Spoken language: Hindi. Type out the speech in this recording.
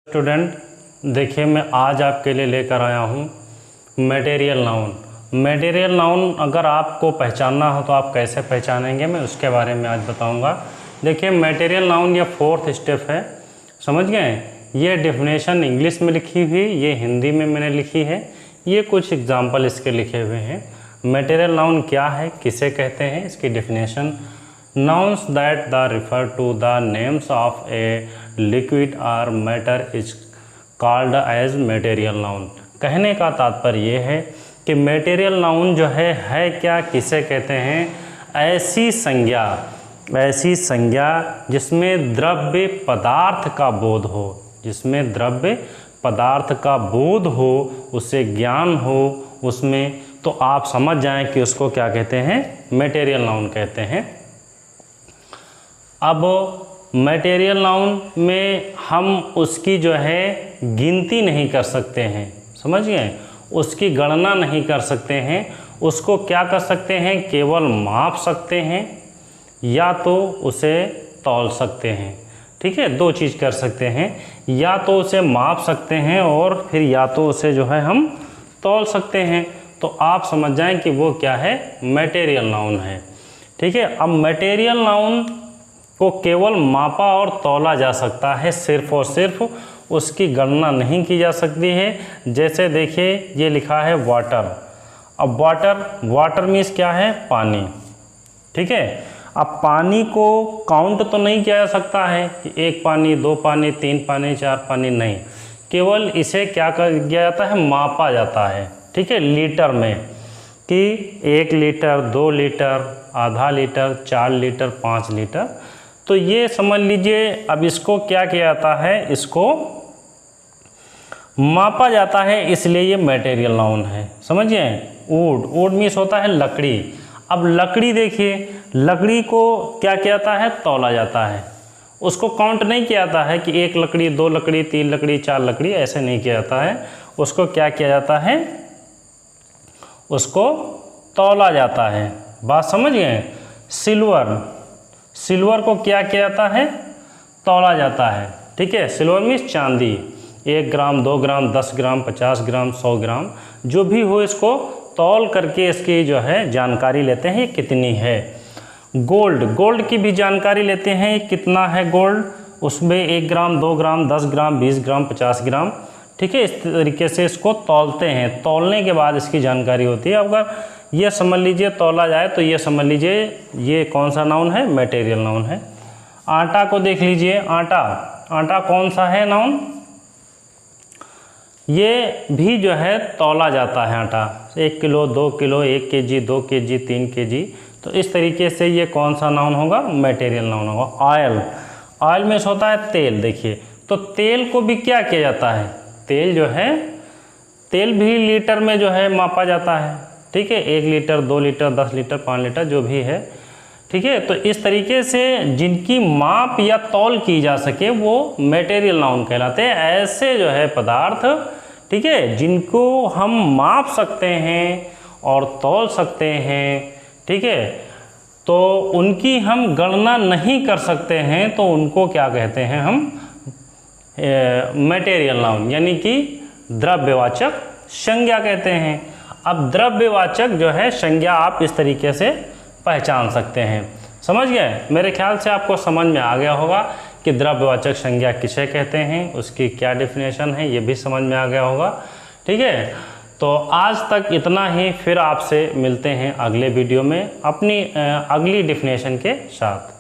स्टूडेंट, देखिए मैं आज आपके लिए लेकर आया हूँ मटेरियल नाउन। मटेरियल नाउन अगर आपको पहचानना हो तो आप कैसे पहचानेंगे, मैं उसके बारे में आज बताऊँगा। देखिए मटेरियल नाउन ये फोर्थ स्टेप है, समझ गए। ये डेफिनेशन इंग्लिश में लिखी हुई, ये हिंदी में मैंने लिखी है। ये कुछ एग्जाम्पल इसके लिखे हुए हैं। मटेरियल नाउन क्या है, किसे कहते हैं, इसकी definition. Nouns that refer to the names of a liquid or matter is called as material noun। कहने का तात्पर्य ये है कि material noun जो है क्या, किसे कहते हैं, ऐसी संज्ञा जिसमें द्रव्य पदार्थ का बोध हो, जिसमें द्रव्य पदार्थ का बोध हो, उसे ज्ञान हो उसमें, तो आप समझ जाएं कि उसको क्या कहते हैं, मटेरियल नाउन कहते हैं। अब मटेरियल नाउन में हम उसकी जो है गिनती नहीं कर सकते हैं, समझ गए, उसकी गणना नहीं कर सकते हैं। उसको क्या कर सकते हैं, केवल माप सकते हैं या तो उसे तौल सकते हैं। ठीक है, दो चीज़ कर सकते हैं, या तो उसे माप सकते हैं और फिर या तो उसे जो है हम तौल सकते हैं। तो आप समझ जाएं कि वो क्या है, मटेरियल नाउन है। ठीक है, अब मटेरियल नाउन को केवल मापा और तौला जा सकता है, सिर्फ और सिर्फ, उसकी गणना नहीं की जा सकती है। जैसे देखिए ये लिखा है वाटर। अब वाटर मीन्स क्या है, पानी। ठीक है, अब पानी को काउंट तो नहीं किया जा सकता है कि एक पानी, दो पानी, तीन पानी, चार पानी, नहीं, केवल इसे क्या कर किया जाता है, मापा जाता है। ठीक है, लीटर में, कि 1 लीटर, 2 लीटर, आधा लीटर, 4 लीटर, 5 लीटर। तो ये समझ लीजिए। अब इसको क्या किया जाता है, इसको मापा जाता है, इसलिए ये मटेरियल नाउन है। समझिए, वुड मीन्स होता है लकड़ी। अब लकड़ी देखिए, लकड़ी को क्या किया जाता है, तौला जाता है। उसको काउंट नहीं किया जाता है कि 1 लकड़ी, 2 लकड़ी, 3 लकड़ी, 4 लकड़ी, ऐसे नहीं किया जाता है। उसको क्या किया जाता है, उसको तौला जाता है। बात समझ गए। सिल्वर को क्या किया जाता है, तौला जाता है। ठीक है, सिल्वर मीन्स चांदी। 1 ग्राम, 2 ग्राम, 10 ग्राम, 50 ग्राम, 100 ग्राम, जो भी हो, इसको तौल करके इसकी जो है जानकारी लेते हैं, ये कितनी है। गोल्ड की भी जानकारी लेते हैं, कितना है गोल्ड, उसमें 1 ग्राम, 2 ग्राम, 10 ग्राम, 20 ग्राम, 50 ग्राम। ठीक है, इस तरीके से इसको तौलते हैं। तौलने के बाद इसकी जानकारी होती है। अगर ये समझ लीजिए तौला जाए तो ये समझ लीजिए ये कौन सा नाउन है, मटेरियल नाउन है। आटा को देख लीजिए, आटा कौन सा है नाउन, ये भी जो है तौला जाता है। आटा 1 kilo, 2 kilo, 1 KG, 2 KG, 3 KG. तो इस तरीके से ये कौन सा नाउन होगा, मटेरियल नाउन होगा। ऑयल में होता है तेल। देखिए, तो तेल को भी क्या किया जाता है, तेल जो है, तेल भी लीटर में जो है मापा जाता है। ठीक है, 1 लीटर, 2 लीटर, 10 लीटर, 5 लीटर, जो भी है। ठीक है, तो इस तरीके से जिनकी माप या तौल की जा सके वो मटेरियल नाउन कहलाते हैं। ऐसे जो है पदार्थ, ठीक है, जिनको हम माप सकते हैं और तौल सकते हैं, ठीक है, तो उनकी हम गणना नहीं कर सकते हैं, तो उनको क्या कहते हैं हम, मटेरियल नाउन, यानी कि द्रव्यवाचक संज्ञा कहते हैं। अब द्रव्यवाचक जो है संज्ञा आप इस तरीके से पहचान सकते हैं। समझ गए। मेरे ख्याल से आपको समझ में आ गया होगा कि द्रव्यवाचक संज्ञा किसे कहते हैं, उसकी क्या डेफिनेशन है, ये भी समझ में आ गया होगा। ठीक है, तो आज तक इतना ही। फिर आपसे मिलते हैं अगले वीडियो में अपनी अगली डेफिनेशन के साथ।